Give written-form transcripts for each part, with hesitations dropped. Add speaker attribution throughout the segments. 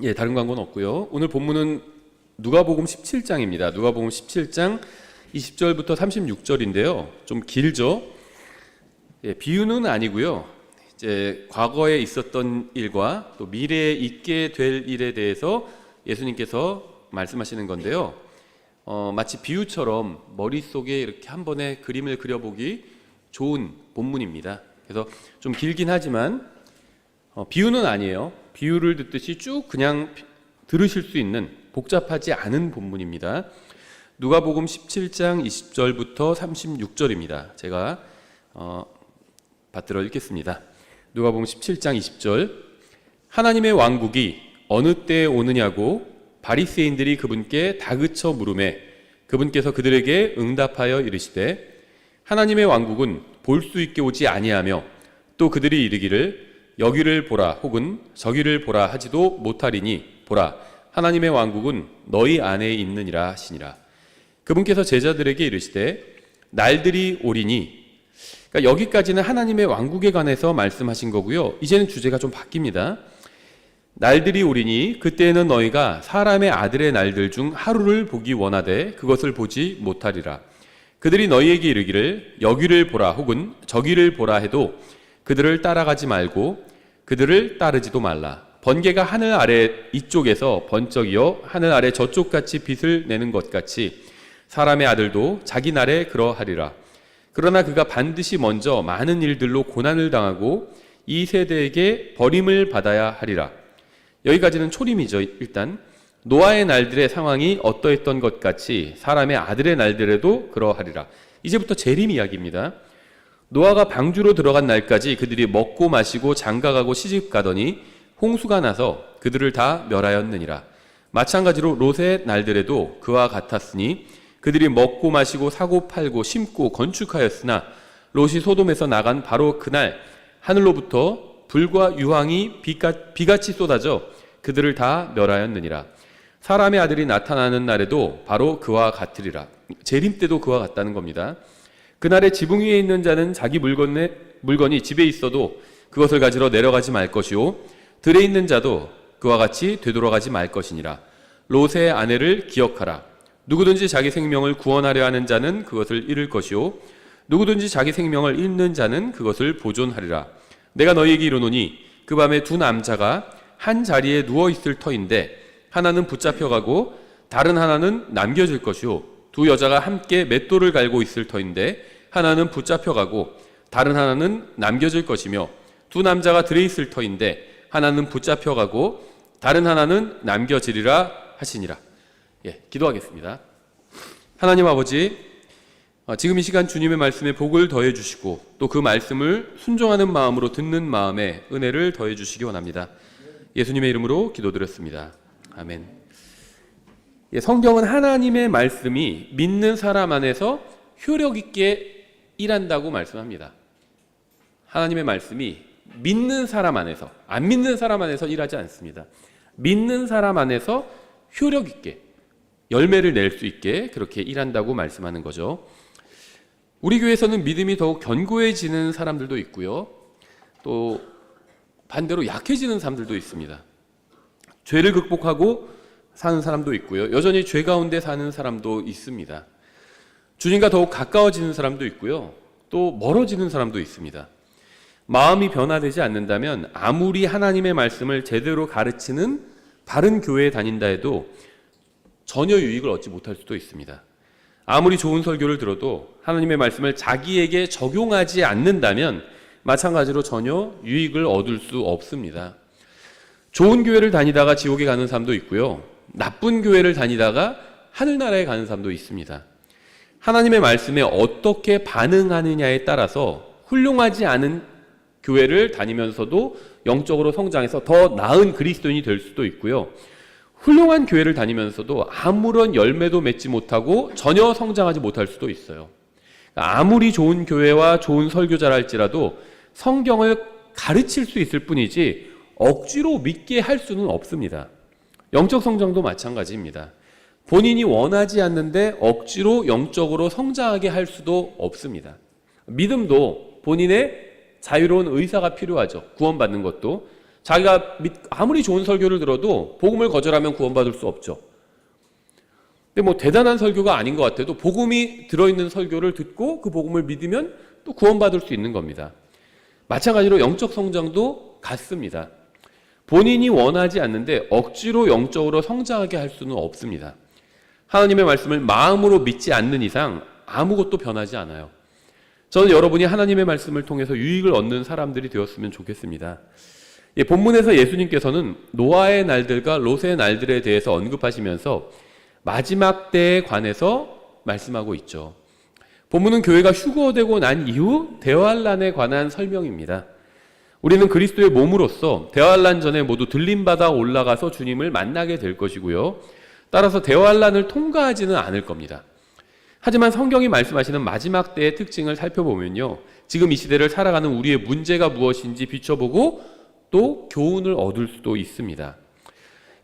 Speaker 1: 예, 다른 광고는 없고요. 오늘 본문은 누가복음 17장입니다. 누가복음 17장 20절부터 36절인데요. 좀 길죠? 예, 비유는 아니고요. 이제 과거에 있었던 일과 또 미래에 있게 될 일에 대해서 예수님께서 말씀하시는 건데요. 마치 비유처럼 머릿속에 이렇게 한 번에 그림을 그려보기 좋은 본문입니다. 그래서 좀 길긴 하지만 비유는 아니에요. 비유를 듣듯이 쭉 그냥 들으실 수 있는 복잡하지 않은 본문입니다. 누가복음 17장 20절부터 36절입니다. 제가 받들어 읽겠습니다. 누가복음 17장 20절. 하나님의 왕국이 어느 때에 오느냐고 바리새인들이 그분께 다그쳐 물으매 그분께서 그들에게 응답하여 이르시되 하나님의 왕국은 볼 수 있게 오지 아니하며 또 그들이 이르기를 여기를 보라 혹은 저기를 보라 하지도 못하리니 보라 하나님의 왕국은 너희 안에 있느니라 하시니라. 그분께서 제자들에게 이르시되 날들이 오리니, 그러니까 여기까지는 하나님의 왕국에 관해서 말씀하신 거고요. 이제는 주제가 좀 바뀝니다. 날들이 오리니 그때에는 너희가 사람의 아들의 날들 중 하루를 보기 원하되 그것을 보지 못하리라. 그들이 너희에게 이르기를 여기를 보라 혹은 저기를 보라 해도 그들을 따라가지 말고 그들을 따르지도 말라. 번개가 하늘 아래 이쪽에서 번쩍이어 하늘 아래 저쪽같이 빛을 내는 것 같이 사람의 아들도 자기 날에 그러하리라. 그러나 그가 반드시 먼저 많은 일들로 고난을 당하고 이 세대에게 버림을 받아야 하리라. 여기까지는 초림이죠. 일단 노아의 날들의 상황이 어떠했던 것 같이 사람의 아들의 날들에도 그러하리라. 이제부터 재림 이야기입니다. 노아가 방주로 들어간 날까지 그들이 먹고 마시고 장가가고 시집가더니 홍수가 나서 그들을 다 멸하였느니라. 마찬가지로 롯의 날들에도 그와 같았으니 그들이 먹고 마시고 사고 팔고 심고 건축하였으나 롯이 소돔에서 나간 바로 그날 하늘로부터 불과 유황이 비같이 쏟아져 그들을 다 멸하였느니라. 사람의 아들이 나타나는 날에도 바로 그와 같으리라. 재림 때도 그와 같다는 겁니다. 그날에 지붕 위에 있는 자는 자기 물건이 집에 있어도 그것을 가지러 내려가지 말 것이요 들에 있는 자도 그와 같이 되돌아가지 말 것이니라. 롯의 아내를 기억하라. 누구든지 자기 생명을 구원하려 하는 자는 그것을 잃을 것이요 누구든지 자기 생명을 잃는 자는 그것을 보존하리라. 내가 너희에게 이르노니 그 밤에 두 남자가 한 자리에 누워 있을 터인데 하나는 붙잡혀가고 다른 하나는 남겨질 것이요 두 여자가 함께 맷돌을 갈고 있을 터인데 하나는 붙잡혀가고 다른 하나는 남겨질 것이며 두 남자가 들에 있을 터인데 하나는 붙잡혀가고 다른 하나는 남겨지리라 하시니라. 예, 기도하겠습니다. 하나님 아버지, 지금 이 시간 주님의 말씀에 복을 더해 주시고 또 그 말씀을 순종하는 마음으로 듣는 마음에 은혜를 더해 주시기 원합니다. 예수님의 이름으로 기도드렸습니다. 아멘. 예, 성경은 하나님의 말씀이 믿는 사람 안에서 효력 있게 일한다고 말씀합니다. 하나님의 말씀이 믿는 사람 안에서, 안 믿는 사람 안에서 일하지 않습니다. 믿는 사람 안에서 효력 있게 열매를 낼 수 있게 그렇게 일한다고 말씀하는 거죠. 우리 교회에서는 믿음이 더욱 견고해지는 사람들도 있고요. 또 반대로 약해지는 사람들도 있습니다. 죄를 극복하고 사는 사람도 있고요. 여전히 죄 가운데 사는 사람도 있습니다. 주님과 더욱 가까워지는 사람도 있고요. 또 멀어지는 사람도 있습니다. 마음이 변화되지 않는다면 아무리 하나님의 말씀을 제대로 가르치는 바른 교회에 다닌다 해도 전혀 유익을 얻지 못할 수도 있습니다. 아무리 좋은 설교를 들어도 하나님의 말씀을 자기에게 적용하지 않는다면 마찬가지로 전혀 유익을 얻을 수 없습니다. 좋은 교회를 다니다가 지옥에 가는 사람도 있고요. 나쁜 교회를 다니다가 하늘나라에 가는 사람도 있습니다. 하나님의 말씀에 어떻게 반응하느냐에 따라서 훌륭하지 않은 교회를 다니면서도 영적으로 성장해서 더 나은 그리스도인이 될 수도 있고요. 훌륭한 교회를 다니면서도 아무런 열매도 맺지 못하고 전혀 성장하지 못할 수도 있어요. 아무리 좋은 교회와 좋은 설교자라 할지라도 성경을 가르칠 수 있을 뿐이지 억지로 믿게 할 수는 없습니다. 영적 성장도 마찬가지입니다. 본인이 원하지 않는데 억지로 영적으로 성장하게 할 수도 없습니다. 믿음도 본인의 자유로운 의사가 필요하죠. 구원받는 것도. 자기가 아무리 좋은 설교를 들어도 복음을 거절하면 구원받을 수 없죠. 근데 뭐 대단한 설교가 아닌 것 같아도 복음이 들어있는 설교를 듣고 그 복음을 믿으면 또 구원받을 수 있는 겁니다. 마찬가지로 영적 성장도 같습니다. 본인이 원하지 않는데 억지로 영적으로 성장하게 할 수는 없습니다. 하나님의 말씀을 마음으로 믿지 않는 이상 아무것도 변하지 않아요. 저는 여러분이 하나님의 말씀을 통해서 유익을 얻는 사람들이 되었으면 좋겠습니다. 본문에서 예수님께서는 노아의 날들과 롯의 날들에 대해서 언급하시면서 마지막 때에 관해서 말씀하고 있죠. 본문은 교회가 휴거되고 난 이후 대환란에 관한 설명입니다. 우리는 그리스도의 몸으로서 대환란 전에 모두 들림받아 올라가서 주님을 만나게 될 것이고요. 따라서 대환란을 통과하지는 않을 겁니다. 하지만 성경이 말씀하시는 마지막 때의 특징을 살펴보면요, 지금 이 시대를 살아가는 우리의 문제가 무엇인지 비춰보고 또 교훈을 얻을 수도 있습니다.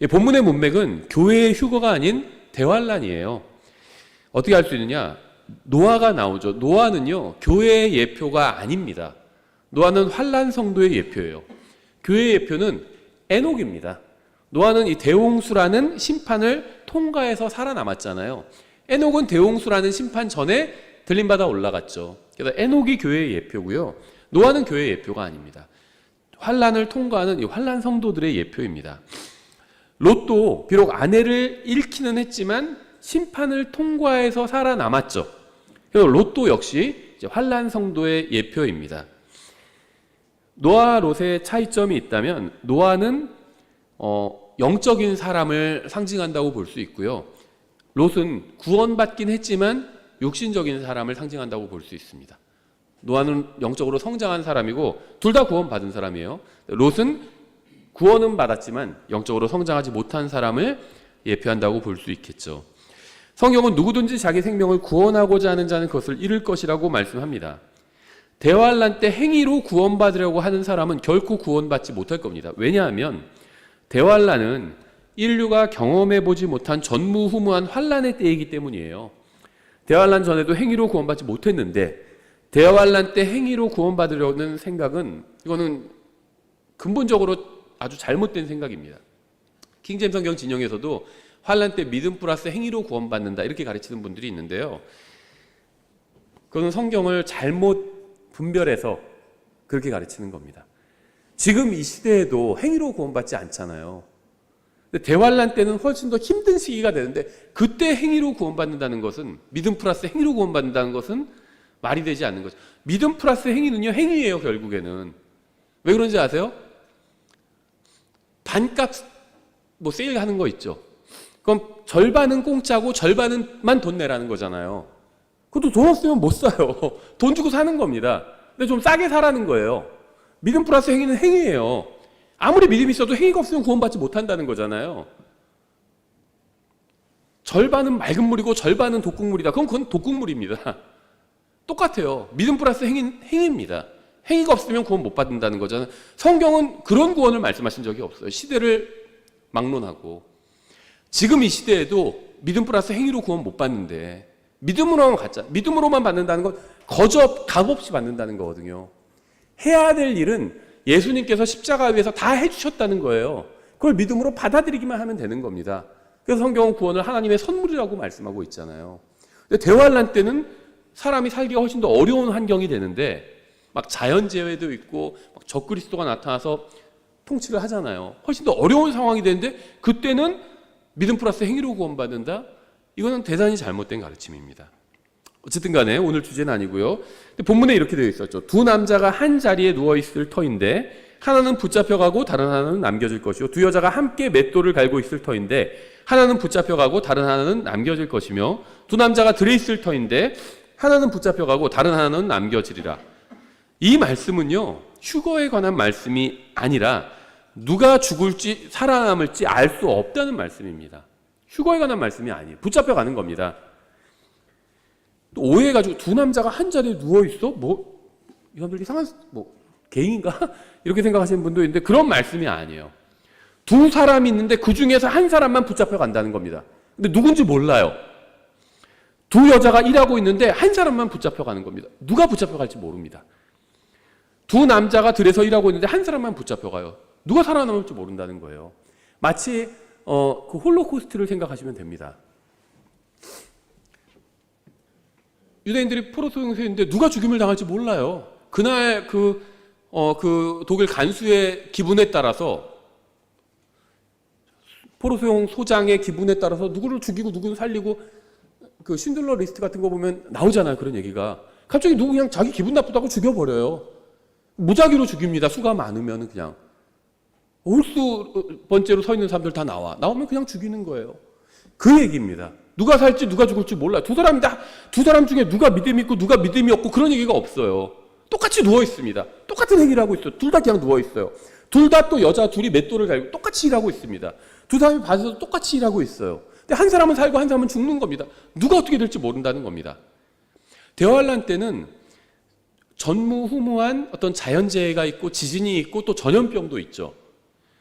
Speaker 1: 본문의 문맥은 교회의 휴거가 아닌 대환란이에요. 어떻게 알 수 있느냐? 노아가 나오죠. 노아는요, 교회의 예표가 아닙니다. 노아는 환란 성도의 예표예요. 교회의 예표는 에녹입니다. 노아는 이 대홍수라는 심판을 통과해서 살아남았잖아요. 에녹은 대홍수라는 심판 전에 들림받아 올라갔죠. 그래서 에녹이 교회의 예표고요. 노아는 교회의 예표가 아닙니다. 환란을 통과하는 이 환란 성도들의 예표입니다. 롯도 비록 아내를 잃기는 했지만 심판을 통과해서 살아남았죠. 그래서 롯도 역시 이제 환란 성도의 예표입니다. 노아 롯의 차이점이 있다면 노아는 영적인 사람을 상징한다고 볼 수 있고요. 롯은 구원받긴 했지만 육신적인 사람을 상징한다고 볼 수 있습니다. 노아는 영적으로 성장한 사람이고 둘 다 구원받은 사람이에요. 롯은 구원은 받았지만 영적으로 성장하지 못한 사람을 예표한다고 볼 수 있겠죠. 성경은 누구든지 자기 생명을 구원하고자 하는 자는 그것을 잃을 것이라고 말씀합니다. 대환란 때 행위로 구원받으려고 하는 사람은 결코 구원받지 못할 겁니다. 왜냐하면 대환란은 인류가 경험해보지 못한 전무후무한 환란의 때이기 때문이에요. 대환란 전에도 행위로 구원받지 못했는데 대환란 때 행위로 구원받으려는 생각은 이거는 근본적으로 아주 잘못된 생각입니다. 킹제임 성경 진영에서도 환란 때 믿음 플러스 행위로 구원받는다 이렇게 가르치는 분들이 있는데요. 그것은 성경을 잘못 분별해서 그렇게 가르치는 겁니다. 지금 이 시대에도 행위로 구원받지 않잖아요. 근데 대환란 때는 훨씬 더 힘든 시기가 되는데 그때 행위로 구원받는다는 것은 믿음 플러스 행위로 구원받는다는 것은 말이 되지 않는 거죠. 믿음 플러스 행위는요 행위예요. 결국에는 왜 그런지 아세요? 반값 세일하는 거 있죠. 그럼 절반은 공짜고 절반은만 돈 내라는 거잖아요. 그것도 돈 없으면 못 사요. 돈 주고 사는 겁니다. 근데 좀 싸게 사라는 거예요. 믿음 플러스 행위는 행위예요. 아무리 믿음이 있어도 행위가 없으면 구원받지 못한다는 거잖아요. 절반은 맑은 물이고 절반은 독극물이다. 그건 독극물입니다. 똑같아요. 믿음 플러스 행위입니다. 행위가 없으면 구원 못 받는다는 거잖아요. 성경은 그런 구원을 말씀하신 적이 없어요. 시대를 막론하고. 지금 이 시대에도 믿음 플러스 행위로 구원 못 받는데 믿음으로만 갖자. 믿음으로만 받는다는 건 값없이 받는다는 거거든요. 해야 될 일은 예수님께서 십자가 위에서 다 해주셨다는 거예요. 그걸 믿음으로 받아들이기만 하면 되는 겁니다. 그래서 성경은 구원을 하나님의 선물이라고 말씀하고 있잖아요. 근데 대환란 때는 사람이 살기가 훨씬 더 어려운 환경이 되는데 막 자연재해도 있고 막 적그리스도가 나타나서 통치를 하잖아요. 훨씬 더 어려운 상황이 되는데 그때는 믿음 플러스 행위로 구원받는다? 이거는 대단히 잘못된 가르침입니다. 어쨌든 간에 오늘 주제는 아니고요. 본문에 이렇게 되어 있었죠. 두 남자가 한 자리에 누워있을 터인데 하나는 붙잡혀가고 다른 하나는 남겨질 것이요. 두 여자가 함께 맷돌을 갈고 있을 터인데 하나는 붙잡혀가고 다른 하나는 남겨질 것이며 두 남자가 들어있을 터인데 하나는 붙잡혀가고 다른 하나는 남겨지리라. 이 말씀은요. 휴거에 관한 말씀이 아니라 누가 죽을지 살아남을지 알 수 없다는 말씀입니다. 휴거에 관한 말씀이 아니에요. 붙잡혀가는 겁니다. 또 오해해가지고 두 남자가 한 자리에 누워있어? 이 사람들 이상한 개인인가? 이렇게 생각하시는 분도 있는데 그런 말씀이 아니에요. 두 사람이 있는데 그 중에서 한 사람만 붙잡혀간다는 겁니다. 근데 누군지 몰라요. 두 여자가 일하고 있는데 한 사람만 붙잡혀가는 겁니다. 누가 붙잡혀갈지 모릅니다. 두 남자가 들에서 일하고 있는데 한 사람만 붙잡혀가요. 누가 살아남을지 모른다는 거예요. 마치 그 홀로코스트를 생각하시면 됩니다. 유대인들이 포로 소용소인데 누가 죽임을 당할지 몰라요. 그날 그 독일 간수의 기분에 따라서, 포로 소용 소장의 기분에 따라서 누구를 죽이고 누구를 살리고, 그 신들러 리스트 같은 거 보면 나오잖아요. 그런 얘기가. 갑자기 누구 그냥 자기 기분 나쁘다고 죽여버려요. 무작위로 죽입니다. 수가 많으면 그냥. 홀수 번째로 서 있는 사람들 다 나오면 그냥 죽이는 거예요. 그 얘기입니다. 누가 살지 누가 죽을지 몰라요. 두 사람 중에 누가 믿음이 있고 누가 믿음이 없고 그런 얘기가 없어요. 똑같이 누워 있습니다. 똑같은 행위를 하고 있어요. 둘 다 그냥 누워 있어요. 둘 다 또 여자 둘이 맷돌을 갈고 똑같이 일하고 있습니다. 두 사람이 밭에서 똑같이 일하고 있어요. 근데 한 사람은 살고 한 사람은 죽는 겁니다. 누가 어떻게 될지 모른다는 겁니다. 대환란 때는 전무후무한 어떤 자연재해가 있고 지진이 있고 또 전염병도 있죠.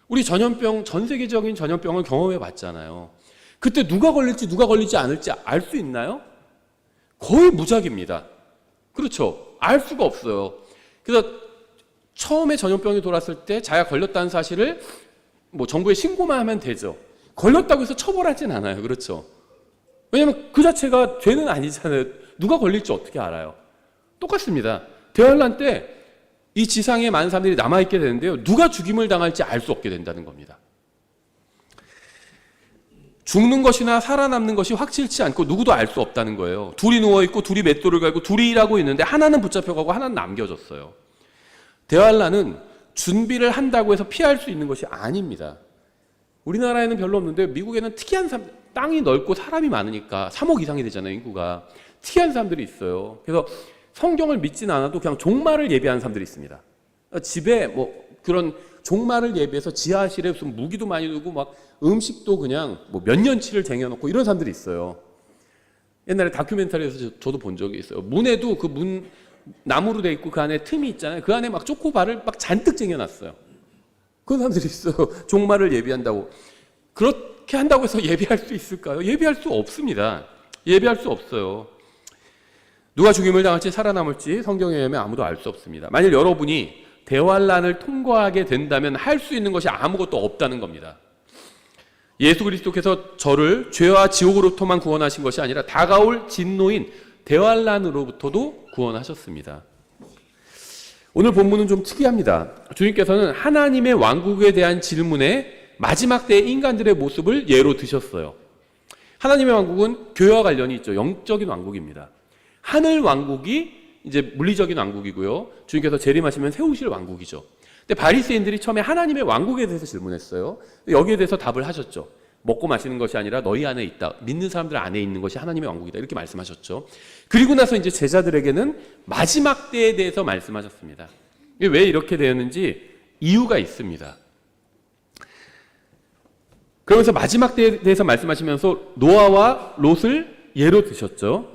Speaker 1: 우리 전염병, 전 세계적인 전염병을 경험해 봤잖아요. 그때 누가 걸릴지 누가 걸리지 않을지 알 수 있나요? 거의 무작입니다. 그렇죠. 알 수가 없어요. 그래서 처음에 전염병이 돌았을 때 자기가 걸렸다는 사실을 뭐 정부에 신고만 하면 되죠. 걸렸다고 해서 처벌하진 않아요. 그렇죠. 왜냐하면 그 자체가 죄는 아니잖아요. 누가 걸릴지 어떻게 알아요? 똑같습니다. 대환란 때 이 지상에 많은 사람들이 남아있게 되는데요. 누가 죽임을 당할지 알 수 없게 된다는 겁니다. 죽는 것이나 살아남는 것이 확실치 않고 누구도 알 수 없다는 거예요. 둘이 누워있고 둘이 맷돌을 갈고 둘이 일하고 있는데 하나는 붙잡혀가고 하나는 남겨졌어요. 대환란은 준비를 한다고 해서 피할 수 있는 것이 아닙니다. 우리나라에는 별로 없는데 미국에는 특이한 사람, 땅이 넓고 사람이 많으니까 3억 이상이 되잖아요, 인구가. 특이한 사람들이 있어요. 그래서 성경을 믿지는 않아도 그냥 종말을 예비하는 사람들이 있습니다. 집에 뭐 그런 종말을 예비해서 지하실에 무슨 무기도 많이 두고 막 음식도 그냥 뭐 몇 년치를 쟁여놓고 이런 사람들이 있어요. 옛날에 다큐멘터리에서 저도 본 적이 있어요. 문에도 그 문 나무로 돼 있고 그 안에 틈이 있잖아요. 그 안에 막 초코바를 막 잔뜩 쟁여놨어요. 그런 사람들이 있어요. 종말을 예비한다고. 그렇게 한다고 해서 예비할 수 있을까요? 예비할 수 없습니다. 예비할 수 없어요. 누가 죽임을 당할지 살아남을지 성경에 의하면 아무도 알 수 없습니다. 만일 여러분이 대환란을 통과하게 된다면 할 수 있는 것이 아무것도 없다는 겁니다. 예수 그리스도께서 저를 죄와 지옥으로부터만 구원하신 것이 아니라 다가올 진노인 대환란으로부터도 구원하셨습니다. 오늘 본문은 좀 특이합니다. 주님께서는 하나님의 왕국에 대한 질문에 마지막 때의 인간들의 모습을 예로 드셨어요. 하나님의 왕국은 교회와 관련이 있죠. 영적인 왕국입니다. 하늘 왕국이 이제 물리적인 왕국이고요. 주님께서 재림하시면 세우실 왕국이죠. 근데 바리새인들이 처음에 하나님의 왕국에 대해서 질문했어요. 여기에 대해서 답을 하셨죠. 먹고 마시는 것이 아니라 너희 안에 있다. 믿는 사람들 안에 있는 것이 하나님의 왕국이다. 이렇게 말씀하셨죠. 그리고 나서 이제 제자들에게는 마지막 때에 대해서 말씀하셨습니다. 왜 이렇게 되었는지 이유가 있습니다. 그러면서 마지막 때에 대해서 말씀하시면서 노아와 롯을 예로 드셨죠.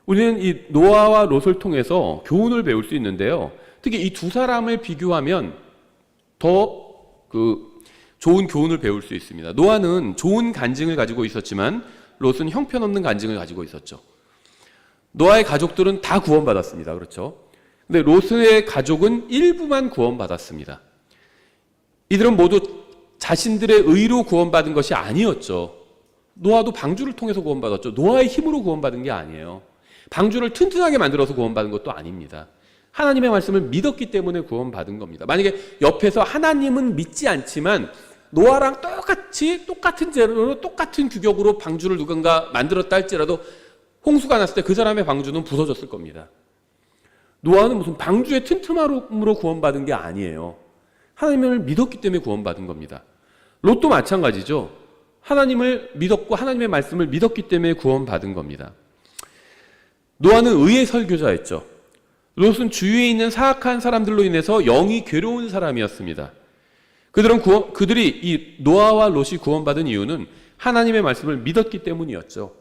Speaker 1: 우리는 이 노아와 롯을 통해서 교훈을 배울 수 있는데요. 특히 이 두 사람을 비교하면 더 좋은 교훈을 배울 수 있습니다. 노아는 좋은 간증을 가지고 있었지만 롯은 형편없는 간증을 가지고 있었죠. 노아의 가족들은 다 구원받았습니다. 그렇죠? 근데 롯의 가족은 일부만 구원받았습니다. 이들은 모두 자신들의 의로 구원받은 것이 아니었죠. 노아도 방주를 통해서 구원받았죠. 노아의 힘으로 구원받은 게 아니에요. 방주를 튼튼하게 만들어서 구원받은 것도 아닙니다. 하나님의 말씀을 믿었기 때문에 구원받은 겁니다. 만약에 옆에서 하나님은 믿지 않지만 노아랑 똑같은 재료로 똑같은 규격으로 방주를 누군가 만들었다 할지라도 홍수가 났을 때 그 사람의 방주는 부서졌을 겁니다. 노아는 무슨 방주의 튼튼함으로 구원받은 게 아니에요. 하나님을 믿었기 때문에 구원받은 겁니다. 롯도 마찬가지죠. 하나님을 믿었고 하나님의 말씀을 믿었기 때문에 구원받은 겁니다. 노아는 의의 설교자였죠. 롯은 주위에 있는 사악한 사람들로 인해서 영이 괴로운 사람이었습니다. 그들이 이 노아와 롯이 구원받은 이유는 하나님의 말씀을 믿었기 때문이었죠.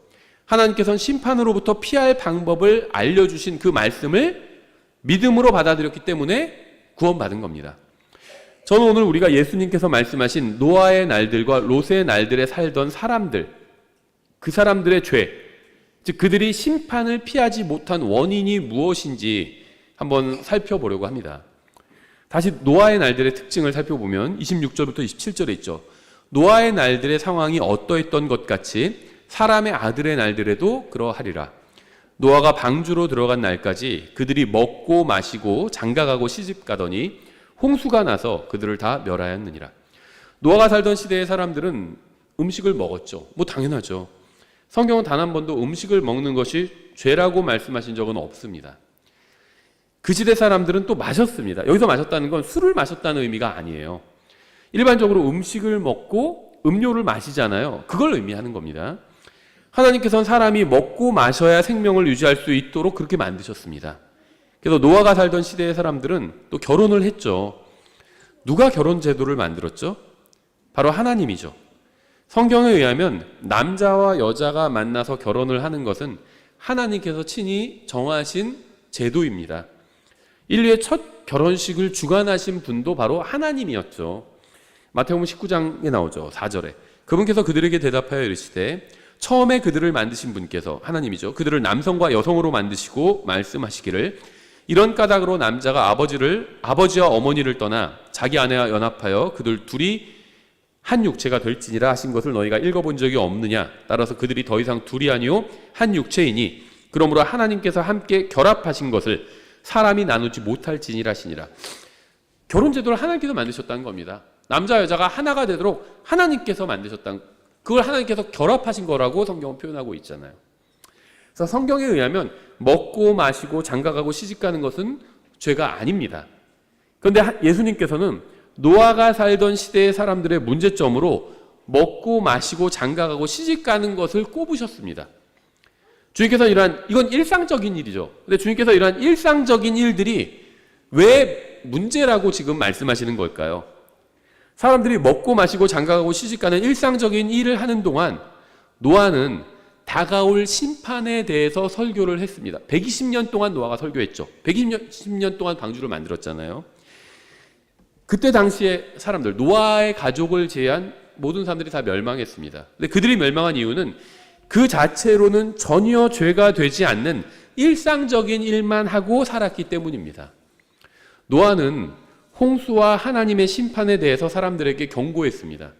Speaker 1: 하나님께서는 심판으로부터 피할 방법을 알려주신 그 말씀을 믿음으로 받아들였기 때문에 구원받은 겁니다. 저는 오늘 우리가 예수님께서 말씀하신 노아의 날들과 롯의 날들에 살던 사람들, 그 사람들의 죄, 즉 그들이 심판을 피하지 못한 원인이 무엇인지 한번 살펴보려고 합니다. 다시 노아의 날들의 특징을 살펴보면 26절부터 27절에 있죠. 노아의 날들의 상황이 어떠했던 것 같이 사람의 아들의 날들에도 그러하리라. 노아가 방주로 들어간 날까지 그들이 먹고 마시고 장가가고 시집가더니 홍수가 나서 그들을 다 멸하였느니라. 노아가 살던 시대의 사람들은 음식을 먹었죠. 뭐 당연하죠. 성경은 단 한 번도 음식을 먹는 것이 죄라고 말씀하신 적은 없습니다. 그 시대 사람들은 또 마셨습니다. 여기서 마셨다는 건 술을 마셨다는 의미가 아니에요. 일반적으로 음식을 먹고 음료를 마시잖아요. 그걸 의미하는 겁니다. 하나님께서는 사람이 먹고 마셔야 생명을 유지할 수 있도록 그렇게 만드셨습니다. 그래서 노아가 살던 시대의 사람들은 또 결혼을 했죠. 누가 결혼 제도를 만들었죠? 바로 하나님이죠. 성경에 의하면 남자와 여자가 만나서 결혼을 하는 것은 하나님께서 친히 정하신 제도입니다. 인류의 첫 결혼식을 주관하신 분도 바로 하나님이었죠. 마태복음 19장에 나오죠. 4절에. 그분께서 그들에게 대답하여 이르시되 처음에 그들을 만드신 분께서 하나님이죠. 그들을 남성과 여성으로 만드시고 말씀하시기를 이런 까닭으로 남자가 아버지와 어머니를 떠나 자기 아내와 연합하여 그들 둘이 한 육체가 될지니라 하신 것을 너희가 읽어본 적이 없느냐. 따라서 그들이 더 이상 둘이 아니요 한 육체이니 그러므로 하나님께서 함께 결합하신 것을 사람이 나누지 못할지니라 하시니라. 결혼 제도를 하나님께서 만드셨다는 겁니다. 남자 여자가 하나가 되도록 하나님께서 만드셨다는, 그걸 하나님께서 결합하신 거라고 성경은 표현하고 있잖아요. 그래서 성경에 의하면 먹고 마시고 장가가고 시집가는 것은 죄가 아닙니다. 그런데 예수님께서는 노아가 살던 시대의 사람들의 문제점으로 먹고 마시고 장가가고 시집가는 것을 꼽으셨습니다. 주님께서 이건 일상적인 일이죠. 근데 주님께서 이러한 일상적인 일들이 왜 문제라고 지금 말씀하시는 걸까요? 사람들이 먹고 마시고 장가가고 시집가는 일상적인 일을 하는 동안 노아는 다가올 심판에 대해서 설교를 했습니다. 120년 동안 노아가 설교했죠. 120년 동안 방주를 만들었잖아요. 그때 당시에 사람들, 노아의 가족을 제외한 모든 사람들이 다 멸망했습니다. 근데 그들이 멸망한 이유는 그 자체로는 전혀 죄가 되지 않는 일상적인 일만 하고 살았기 때문입니다. 노아는 홍수와 하나님의 심판에 대해서 사람들에게 경고했습니다.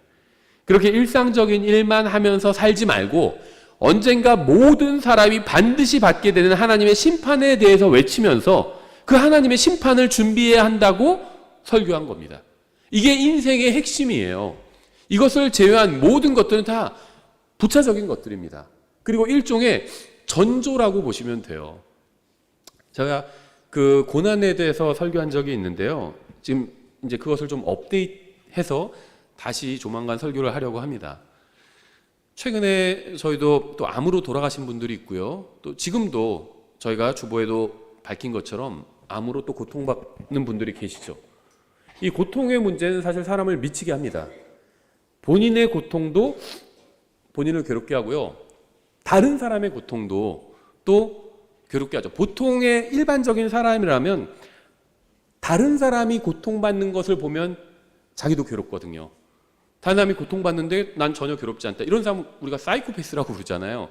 Speaker 1: 그렇게 일상적인 일만 하면서 살지 말고 언젠가 모든 사람이 반드시 받게 되는 하나님의 심판에 대해서 외치면서 그 하나님의 심판을 준비해야 한다고 설교한 겁니다. 이게 인생의 핵심이에요. 이것을 제외한 모든 것들은 다 부차적인 것들입니다. 그리고 일종의 전조라고 보시면 돼요. 제가 그 고난에 대해서 설교한 적이 있는데요. 지금 이제 그것을 좀 업데이트해서 다시 조만간 설교를 하려고 합니다. 최근에 저희도 또 암으로 돌아가신 분들이 있고요. 또 지금도 저희가 주보에도 밝힌 것처럼 암으로 또 고통받는 분들이 계시죠. 이 고통의 문제는 사실 사람을 미치게 합니다. 본인의 고통도 본인을 괴롭게 하고요. 다른 사람의 고통도 또 괴롭게 하죠. 보통의 일반적인 사람이라면 다른 사람이 고통받는 것을 보면 자기도 괴롭거든요. 다른 사람이 고통받는데 난 전혀 괴롭지 않다. 이런 사람은 우리가 사이코패스라고 부르잖아요.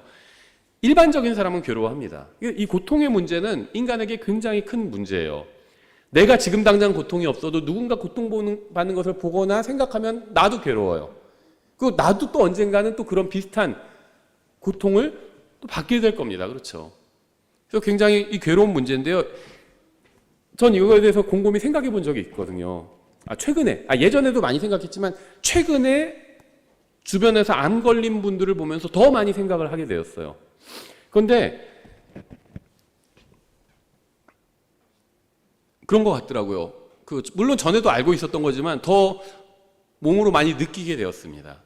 Speaker 1: 일반적인 사람은 괴로워합니다. 이 고통의 문제는 인간에게 굉장히 큰 문제예요. 내가 지금 당장 고통이 없어도 누군가 고통받는 것을 보거나 생각하면 나도 괴로워요. 그리고 나도 또 언젠가는 또 그런 비슷한 고통을 또 받게 될 겁니다. 그렇죠? 그래서 굉장히 이 괴로운 문제인데요. 전 이거에 대해서 곰곰이 생각해 본 적이 있거든요. 예전에도 많이 생각했지만 최근에 주변에서 암 걸린 분들을 보면서 더 많이 생각을 하게 되었어요. 그런데 그런 것 같더라고요. 물론 전에도 알고 있었던 거지만 더 몸으로 많이 느끼게 되었습니다.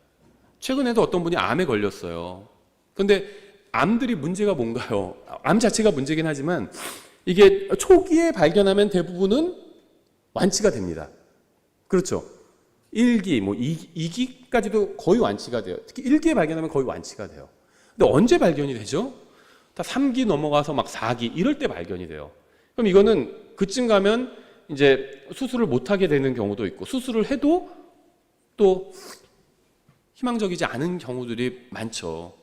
Speaker 1: 최근에도 어떤 분이 암에 걸렸어요. 그런데 암들이 문제가 뭔가요? 암 자체가 문제긴 하지만 이게 초기에 발견하면 대부분은 완치가 됩니다. 그렇죠? 1기, 2기까지도 거의 완치가 돼요. 특히 1기에 발견하면 거의 완치가 돼요. 근데 언제 발견이 되죠? 다 3기 넘어가서 막 4기 이럴 때 발견이 돼요. 그럼 이거는 그쯤 가면 이제 수술을 못하게 되는 경우도 있고 수술을 해도 또 희망적이지 않은 경우들이 많죠.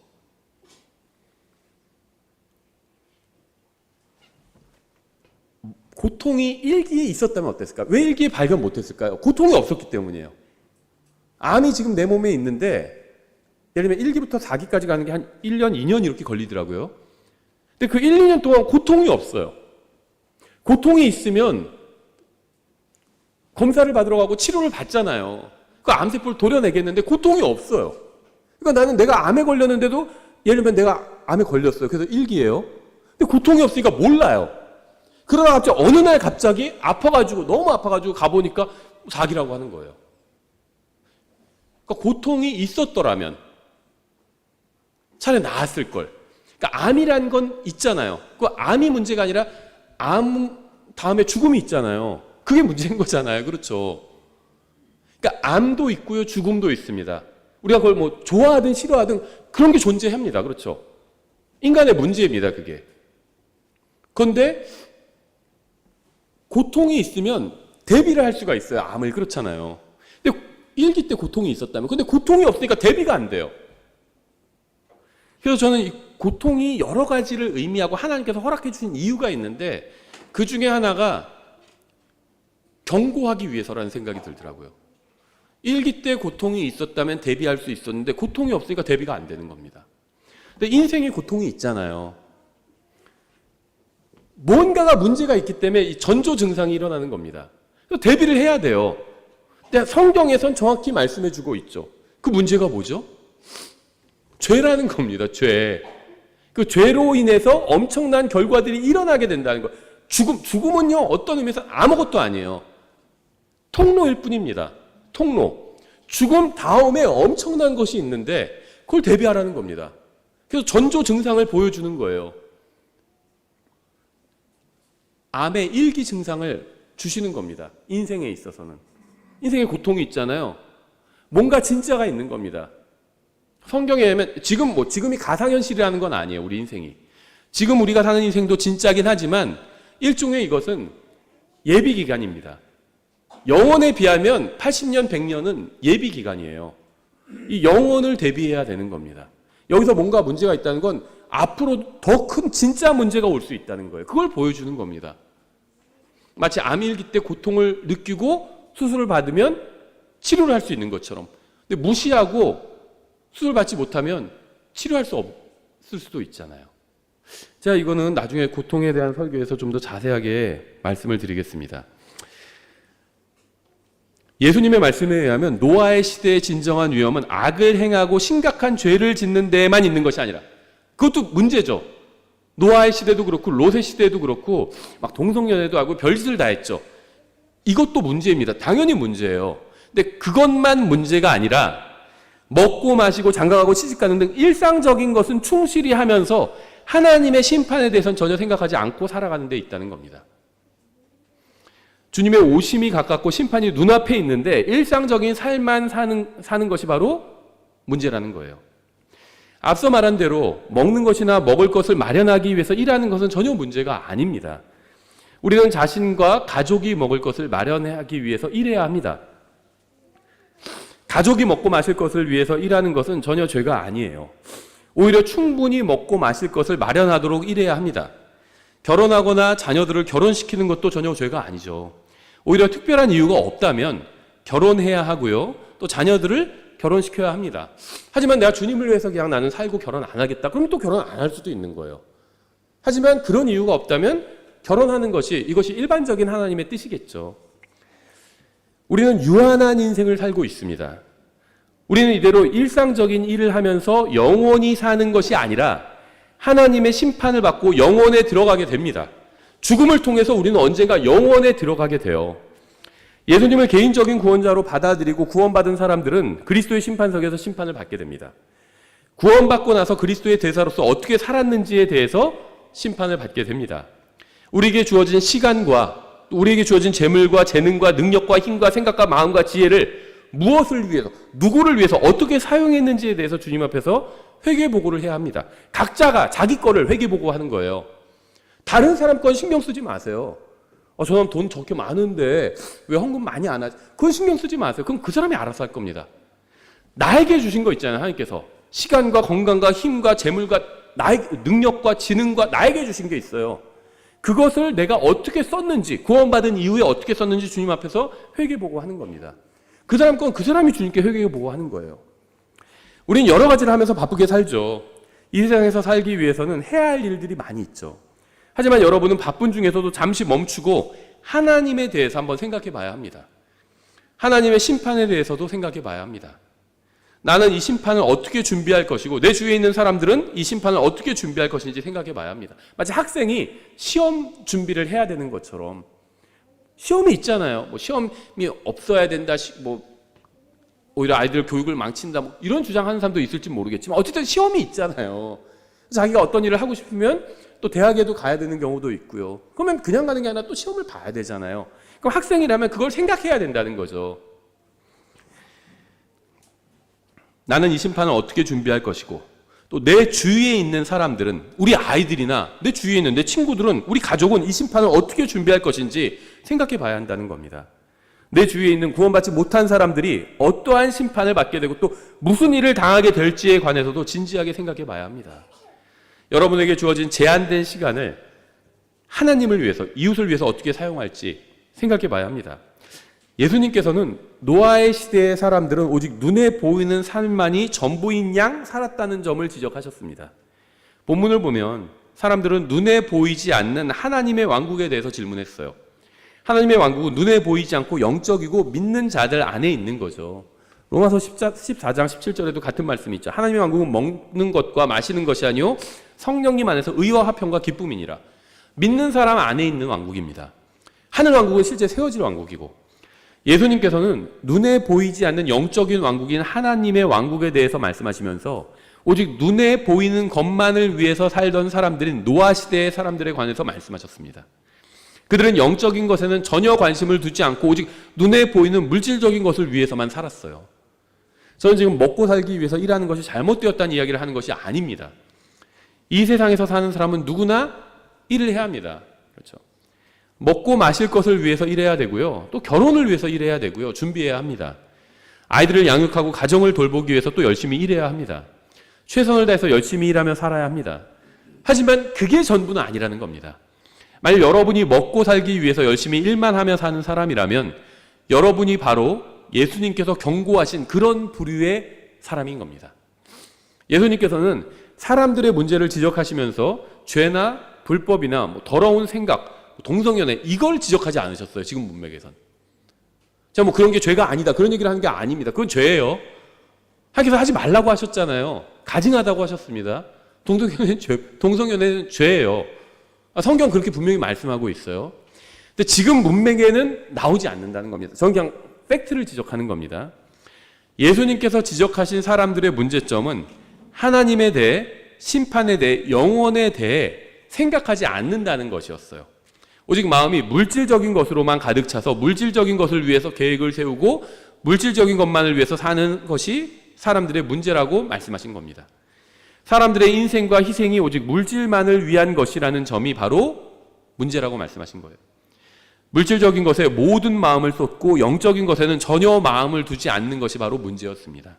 Speaker 1: 고통이 일기에 있었다면 어땠을까? 왜 일기에 발견 못했을까요? 고통이 없었기 때문이에요. 암이 지금 내 몸에 있는데 예를 들면 1기부터 4기까지 가는 게 한 1년, 2년 이렇게 걸리더라고요. 근데 그 1, 2년 동안 고통이 없어요. 고통이 있으면 검사를 받으러 가고 치료를 받잖아요. 그 암세포를 도려내겠는데 고통이 없어요. 그러니까 나는 내가 암에 걸렸는데도 예를 들면 내가 암에 걸렸어요. 그래서 1기예요. 근데 고통이 없으니까 몰라요. 그러다 갑자기 어느 날 갑자기 아파가지고 너무 아파가지고 가보니까 4기라고 하는 거예요. 그러니까 고통이 있었더라면 차라리 나았을 걸. 그러니까 암이란 건 있잖아요. 그 암이 문제가 아니라 암 다음에 죽음이 있잖아요. 그게 문제인 거잖아요. 그렇죠. 그러니까 암도 있고요, 죽음도 있습니다. 우리가 그걸 뭐 좋아하든 싫어하든 그런 게 존재합니다. 그렇죠. 인간의 문제입니다. 그게. 그런데 고통이 있으면 대비를 할 수가 있어요. 암을. 그렇잖아요. 근데 1기 때 고통이 있었다면, 근데 고통이 없으니까 대비가 안 돼요. 그래서 저는 이 고통이 여러 가지를 의미하고 하나님께서 허락해 주신 이유가 있는데 그 중에 하나가 경고하기 위해서라는 생각이 들더라고요. 1기 때 고통이 있었다면 대비할 수 있었는데 고통이 없으니까 대비가 안 되는 겁니다. 근데 인생에 고통이 있잖아요. 뭔가가 문제가 있기 때문에 이 전조 증상이 일어나는 겁니다. 그래서 대비를 해야 돼요. 근데 성경에선 정확히 말씀해 주고 있죠. 그 문제가 뭐죠? 죄라는 겁니다. 죄. 그 죄로 인해서 엄청난 결과들이 일어나게 된다는 거. 죽음은요, 어떤 의미에서 아무것도 아니에요. 통로일 뿐입니다. 통로. 죽음 다음에 엄청난 것이 있는데 그걸 대비하라는 겁니다. 그래서 전조 증상을 보여주는 거예요. 암의 1기 증상을 주시는 겁니다. 인생에 있어서는. 인생에 고통이 있잖아요. 뭔가 진짜가 있는 겁니다. 성경에 보면 지금이 가상현실이라는 건 아니에요. 우리 인생이. 지금 우리가 사는 인생도 진짜긴 하지만 일종의 이것은 예비기간입니다. 영원에 비하면 80년, 100년은 예비기간이에요. 이 영원을 대비해야 되는 겁니다. 여기서 뭔가 문제가 있다는 건 앞으로 더 큰 진짜 문제가 올 수 있다는 거예요. 그걸 보여주는 겁니다. 마치 암일기 때 고통을 느끼고 수술을 받으면 치료를 할 수 있는 것처럼. 근데 무시하고 수술 받지 못하면 치료할 수 없을 수도 있잖아요. 제가 이거는 나중에 고통에 대한 설교에서 좀 더 자세하게 말씀을 드리겠습니다. 예수님의 말씀에 의하면 노아의 시대의 진정한 위험은 악을 행하고 심각한 죄를 짓는 데에만 있는 것이 아니라, 그것도 문제죠. 노아의 시대도 그렇고 롯의 시대도 그렇고 막 동성연애도 하고 별짓을 다 했죠. 이것도 문제입니다. 당연히 문제예요. 근데 그것만 문제가 아니라 먹고 마시고 장가가고 시집가는 등 일상적인 것은 충실히 하면서 하나님의 심판에 대해서는 전혀 생각하지 않고 살아가는 데 있다는 겁니다. 주님의 오심이 가깝고 심판이 눈앞에 있는데 일상적인 삶만 사는 것이 바로 문제라는 거예요. 앞서 말한 대로 먹는 것이나 먹을 것을 마련하기 위해서 일하는 것은 전혀 문제가 아닙니다. 우리는 자신과 가족이 먹을 것을 마련하기 위해서 일해야 합니다. 가족이 먹고 마실 것을 위해서 일하는 것은 전혀 죄가 아니에요. 오히려 충분히 먹고 마실 것을 마련하도록 일해야 합니다. 결혼하거나 자녀들을 결혼시키는 것도 전혀 죄가 아니죠. 오히려 특별한 이유가 없다면 결혼해야 하고요. 또 자녀들을 결혼시켜야 합니다. 하지만 내가 주님을 위해서 그냥 나는 살고 결혼 안 하겠다. 그럼 또 결혼 안 할 수도 있는 거예요. 하지만 그런 이유가 없다면 결혼하는 이것이 일반적인 하나님의 뜻이겠죠. 우리는 유한한 인생을 살고 있습니다. 우리는 이대로 일상적인 일을 하면서 영원히 사는 것이 아니라 하나님의 심판을 받고 영원에 들어가게 됩니다. 죽음을 통해서 우리는 언젠가 영원에 들어가게 돼요. 예수님을 개인적인 구원자로 받아들이고 구원받은 사람들은 그리스도의 심판석에서 심판을 받게 됩니다. 구원받고 나서 그리스도의 대사로서 어떻게 살았는지에 대해서 심판을 받게 됩니다. 우리에게 주어진 시간과 우리에게 주어진 재물과 재능과 능력과 힘과 생각과 마음과 지혜를 무엇을 위해서, 누구를 위해서 어떻게 사용했는지에 대해서 주님 앞에서 회개보고를 해야 합니다. 각자가 자기 거를 회개보고하는 거예요. 다른 사람 건 신경 쓰지 마세요. 저 사람 돈 저렇게 많은데 왜 헌금 많이 안 하지? 그건 신경 쓰지 마세요. 그럼 그 사람이 알아서 할 겁니다. 나에게 주신 거 있잖아요. 하나님께서 시간과 건강과 힘과 재물과 나의 능력과 지능과 나에게 주신 게 있어요. 그것을 내가 어떻게 썼는지, 구원받은 이후에 어떻게 썼는지 주님 앞에서 회개보고 하는 겁니다. 그 사람 건 그 사람이 주님께 회개보고 하는 거예요. 우린 여러 가지를 하면서 바쁘게 살죠. 이 세상에서 살기 위해서는 해야 할 일들이 많이 있죠. 하지만 여러분은 바쁜 중에서도 잠시 멈추고 하나님에 대해서 한번 생각해 봐야 합니다. 하나님의 심판에 대해서도 생각해 봐야 합니다. 나는 이 심판을 어떻게 준비할 것이고 내 주위에 있는 사람들은 이 심판을 어떻게 준비할 것인지 생각해 봐야 합니다. 마치 학생이 시험 준비를 해야 되는 것처럼 시험이 있잖아요. 뭐 시험이 없어야 된다, 뭐 오히려 아이들 교육을 망친다, 뭐 이런 주장하는 사람도 있을지 모르겠지만 어쨌든 시험이 있잖아요. 자기가 어떤 일을 하고 싶으면 또 대학에도 가야 되는 경우도 있고요. 그러면 그냥 가는 게 아니라 또 시험을 봐야 되잖아요. 그럼 학생이라면 그걸 생각해야 된다는 거죠. 나는 이 심판을 어떻게 준비할 것이고 또 내 주위에 있는 사람들은, 우리 아이들이나 내 주위에 있는 내 친구들은, 우리 가족은 이 심판을 어떻게 준비할 것인지 생각해 봐야 한다는 겁니다. 내 주위에 있는 구원받지 못한 사람들이 어떠한 심판을 받게 되고 또 무슨 일을 당하게 될지에 관해서도 진지하게 생각해 봐야 합니다. 여러분에게 주어진 제한된 시간을 하나님을 위해서, 이웃을 위해서 어떻게 사용할지 생각해 봐야 합니다. 예수님께서는 노아의 시대의 사람들은 오직 눈에 보이는 삶만이 전부인 양 살았다는 점을 지적하셨습니다. 본문을 보면 사람들은 눈에 보이지 않는 하나님의 왕국에 대해서 질문했어요. 하나님의 왕국은 눈에 보이지 않고 영적이고 믿는 자들 안에 있는 거죠. 로마서 14장 17절에도 같은 말씀이 있죠. 하나님의 왕국은 먹는 것과 마시는 것이 아니요 성령님 안에서 의와 화평과 기쁨이니라. 믿는 사람 안에 있는 왕국입니다. 하늘 왕국은 실제 세워질 왕국이고, 예수님께서는 눈에 보이지 않는 영적인 왕국인 하나님의 왕국에 대해서 말씀하시면서 오직 눈에 보이는 것만을 위해서 살던 사람들인 노아 시대의 사람들에 관해서 말씀하셨습니다. 그들은 영적인 것에는 전혀 관심을 두지 않고 오직 눈에 보이는 물질적인 것을 위해서만 살았어요. 저는 지금 먹고 살기 위해서 일하는 것이 잘못되었다는 이야기를 하는 것이 아닙니다. 이 세상에서 사는 사람은 누구나 일을 해야 합니다. 그렇죠. 먹고 마실 것을 위해서 일해야 되고요. 또 결혼을 위해서 일해야 되고요. 준비해야 합니다. 아이들을 양육하고 가정을 돌보기 위해서 또 열심히 일해야 합니다. 최선을 다해서 열심히 일하며 살아야 합니다. 하지만 그게 전부는 아니라는 겁니다. 만약 여러분이 먹고 살기 위해서 열심히 일만 하며 사는 사람이라면 여러분이 바로 예수님께서 경고하신 그런 부류의 사람인 겁니다. 예수님께서는 사람들의 문제를 지적하시면서 죄나 불법이나 뭐 더러운 생각, 동성연애 이걸 지적하지 않으셨어요. 지금 문맥에선. 자, 뭐 그런 게 죄가 아니다, 그런 얘기를 하는 게 아닙니다. 그건 죄예요. 하기서 하지 말라고 하셨잖아요. 가증하다고 하셨습니다. 동성연애는 죄예요. 성경 그렇게 분명히 말씀하고 있어요. 근데 지금 문맥에는 나오지 않는다는 겁니다. 저는 그냥 팩트를 지적하는 겁니다. 예수님께서 지적하신 사람들의 문제점은 하나님에 대해, 심판에 대해, 영원에 대해 생각하지 않는다는 것이었어요. 오직 마음이 물질적인 것으로만 가득 차서 물질적인 것을 위해서 계획을 세우고 물질적인 것만을 위해서 사는 것이 사람들의 문제라고 말씀하신 겁니다. 사람들의 인생과 희생이 오직 물질만을 위한 것이라는 점이 바로 문제라고 말씀하신 거예요. 물질적인 것에 모든 마음을 쏟고 영적인 것에는 전혀 마음을 두지 않는 것이 바로 문제였습니다.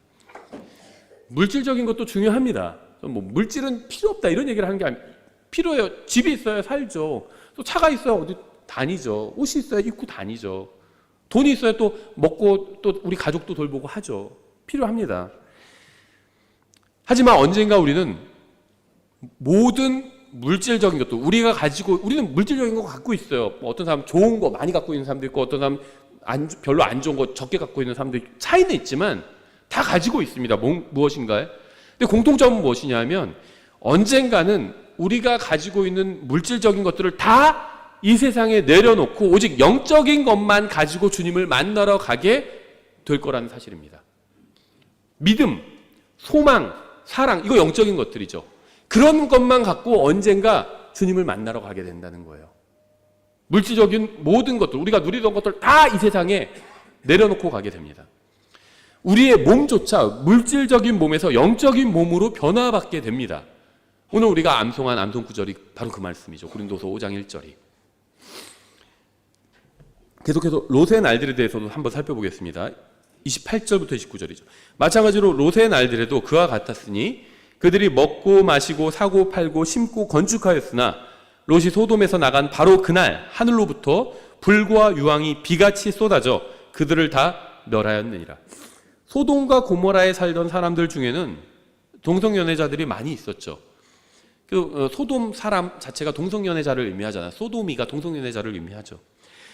Speaker 1: 물질적인 것도 중요합니다. 뭐 물질은 필요 없다 이런 얘기를 하는 게 아니에요. 필요해요. 집이 있어야 살죠. 또 차가 있어야 어디 다니죠. 옷이 있어야 입고 다니죠. 돈이 있어야 또 먹고 또 우리 가족도 돌보고 하죠. 필요합니다. 하지만 언젠가 우리는 모든 물질적인 것도 우리가 가지고, 우리는 물질적인 거 갖고 있어요. 뭐 어떤 사람 좋은 거 많이 갖고 있는 사람도 있고 어떤 사람 별로 안 좋은 거 적게 갖고 있는 사람도 있고, 차이는 있지만 다 가지고 있습니다. 무엇인가요? 근데 공통점은 무엇이냐면 언젠가는 우리가 가지고 있는 물질적인 것들을 다 이 세상에 내려놓고 오직 영적인 것만 가지고 주님을 만나러 가게 될 거라는 사실입니다. 믿음, 소망, 사랑, 이거 영적인 것들이죠. 그런 것만 갖고 언젠가 주님을 만나러 가게 된다는 거예요. 물질적인 모든 것들, 우리가 누리던 것들 다 이 세상에 내려놓고 가게 됩니다. 우리의 몸조차 물질적인 몸에서 영적인 몸으로 변화받게 됩니다. 오늘 우리가 암송한 암송 구절이 바로 그 말씀이죠. 고린도서 5장 1절이. 계속해서 롯의 날들에 대해서도 한번 살펴보겠습니다. 28절부터 29절이죠. 마찬가지로 롯의 날들에도 그와 같았으니 그들이 먹고 마시고 사고 팔고 심고 건축하였으나 롯이 소돔에서 나간 바로 그날 하늘로부터 불과 유황이 비같이 쏟아져 그들을 다 멸하였느니라. 소돔과 고모라에 살던 사람들 중에는 동성연애자들이 많이 있었죠. 소돔 사람 자체가 동성연애자를 의미하잖아요. 소돔이가 동성연애자를 의미하죠.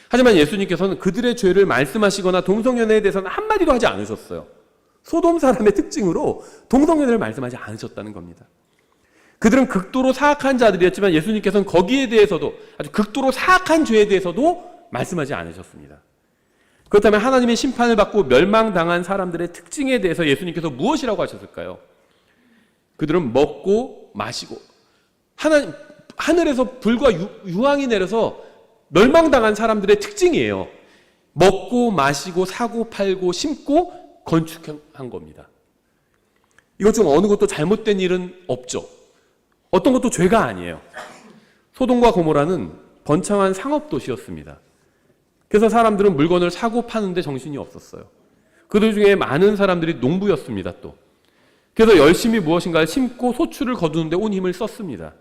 Speaker 1: 하지만 예수님께서는 그들의 죄를 말씀하시거나 동성연애에 대해서는 한마디도 하지 않으셨어요. 소돔 사람의 특징으로 동성연애를 말씀하지 않으셨다는 겁니다. 그들은 극도로 사악한 자들이었지만 예수님께서는 거기에 대해서도, 아주 극도로 사악한 죄에 대해서도 말씀하지 않으셨습니다. 그렇다면 하나님의 심판을 받고 멸망당한 사람들의 특징에 대해서 예수님께서 무엇이라고 하셨을까요? 그들은 먹고 마시고, 하늘에서 불과 유황이 내려서 멸망당한 사람들의 특징이에요. 먹고 마시고 사고 팔고 심고 건축한 겁니다. 이것 중 어느 것도 잘못된 일은 없죠. 어떤 것도 죄가 아니에요. 소돔과 고모라는 번창한 상업도시였습니다. 그래서 사람들은 물건을 사고 파는데 정신이 없었어요. 그들 중에 많은 사람들이 농부였습니다. 또 그래서 열심히 무엇인가를 심고 소출을 거두는데 온 힘을 썼습니다.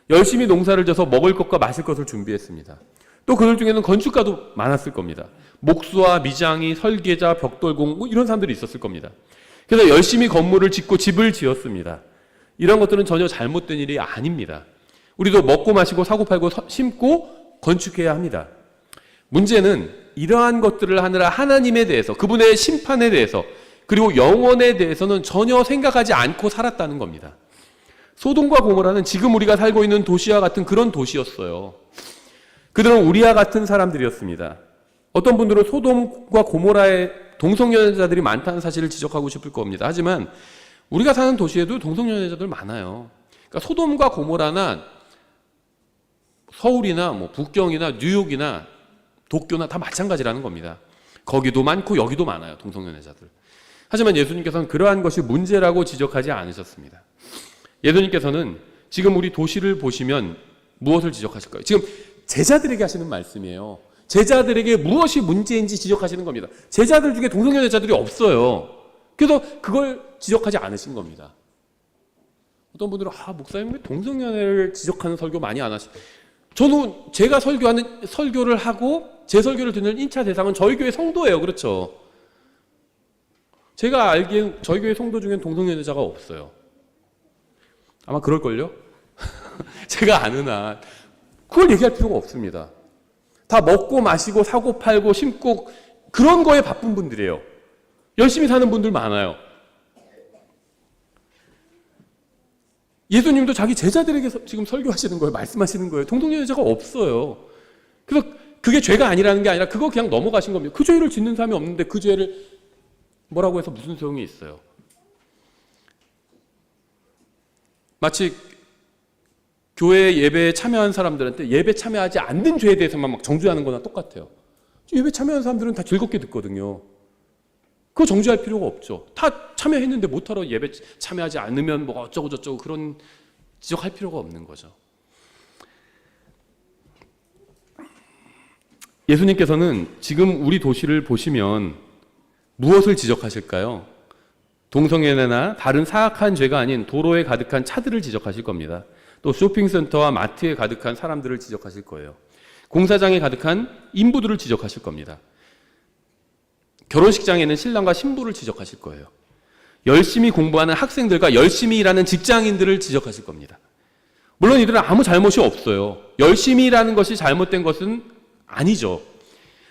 Speaker 1: 열심히 농사를 져서 먹을 것과 마실 것을 준비했습니다. 또 그들 중에는 건축가도 많았을 겁니다. 목수와 미장이, 설계자, 벽돌공 이런 사람들이 있었을 겁니다. 그래서 열심히 건물을 짓고 집을 지었습니다. 이런 것들은 전혀 잘못된 일이 아닙니다. 우리도 먹고 마시고 사고 팔고 심고 건축해야 합니다. 문제는 이러한 것들을 하느라 하나님에 대해서, 그분의 심판에 대해서, 그리고 영원에 대해서는 전혀 생각하지 않고 살았다는 겁니다. 소돔과 고모라는 지금 우리가 살고 있는 도시와 같은 그런 도시였어요. 그들은 우리와 같은 사람들이었습니다. 어떤 분들은 소돔과 고모라에 동성연애자들이 많다는 사실을 지적하고 싶을 겁니다. 하지만 우리가 사는 도시에도 동성연애자들 많아요. 그러니까 소돔과 고모라나 서울이나 북경이나 뉴욕이나 도쿄나 다 마찬가지라는 겁니다. 거기도 많고 여기도 많아요. 동성연애자들. 하지만 예수님께서는 그러한 것이 문제라고 지적하지 않으셨습니다. 예수님께서는 지금 우리 도시를 보시면 무엇을 지적하실까요? 지금 제자들에게 하시는 말씀이에요. 제자들에게 무엇이 문제인지 지적하시는 겁니다. 제자들 중에 동성연애자들이 없어요. 그래서 그걸 지적하지 않으신 겁니다. 어떤 분들은 목사님 왜 동성연애를 지적하는 설교 많이 안 하시? 저는 제가 설교를 하고 제 설교를 듣는 1차 대상은 저희 교회 성도예요. 그렇죠? 제가 알기엔 저희 교회 성도 중엔 동성연애자가 없어요. 아마 그럴걸요? 제가 아는 한 그걸 얘기할 필요가 없습니다. 다 먹고 마시고 사고 팔고 심고 그런 거에 바쁜 분들이에요. 열심히 사는 분들 많아요. 예수님도 자기 제자들에게 지금 설교하시는 거예요. 말씀하시는 거예요. 동성연애자가 없어요. 그래서 그게 죄가 아니라는 게 아니라 그거 그냥 넘어가신 겁니다. 그 죄를 짓는 사람이 없는데 그 죄를 뭐라고 해서 무슨 소용이 있어요. 마치 교회 예배에 참여한 사람들한테 예배 참여하지 않는 죄에 대해서만 막 정죄하는 거나 똑같아요. 예배 참여한 사람들은 다 즐겁게 듣거든요. 그거 정죄할 필요가 없죠. 다 참여했는데 못하러 예배 참여하지 않으면 뭐 어쩌고 저쩌고 그런 지적할 필요가 없는 거죠. 예수님께서는 지금 우리 도시를 보시면 무엇을 지적하실까요? 동성연애나 다른 사악한 죄가 아닌 도로에 가득한 차들을 지적하실 겁니다. 또 쇼핑센터와 마트에 가득한 사람들을 지적하실 거예요. 공사장에 가득한 인부들을 지적하실 겁니다. 결혼식장에는 신랑과 신부를 지적하실 거예요. 열심히 공부하는 학생들과 열심히 일하는 직장인들을 지적하실 겁니다. 물론 이들은 아무 잘못이 없어요. 열심히 일하는 것이 잘못된 것은 아니죠.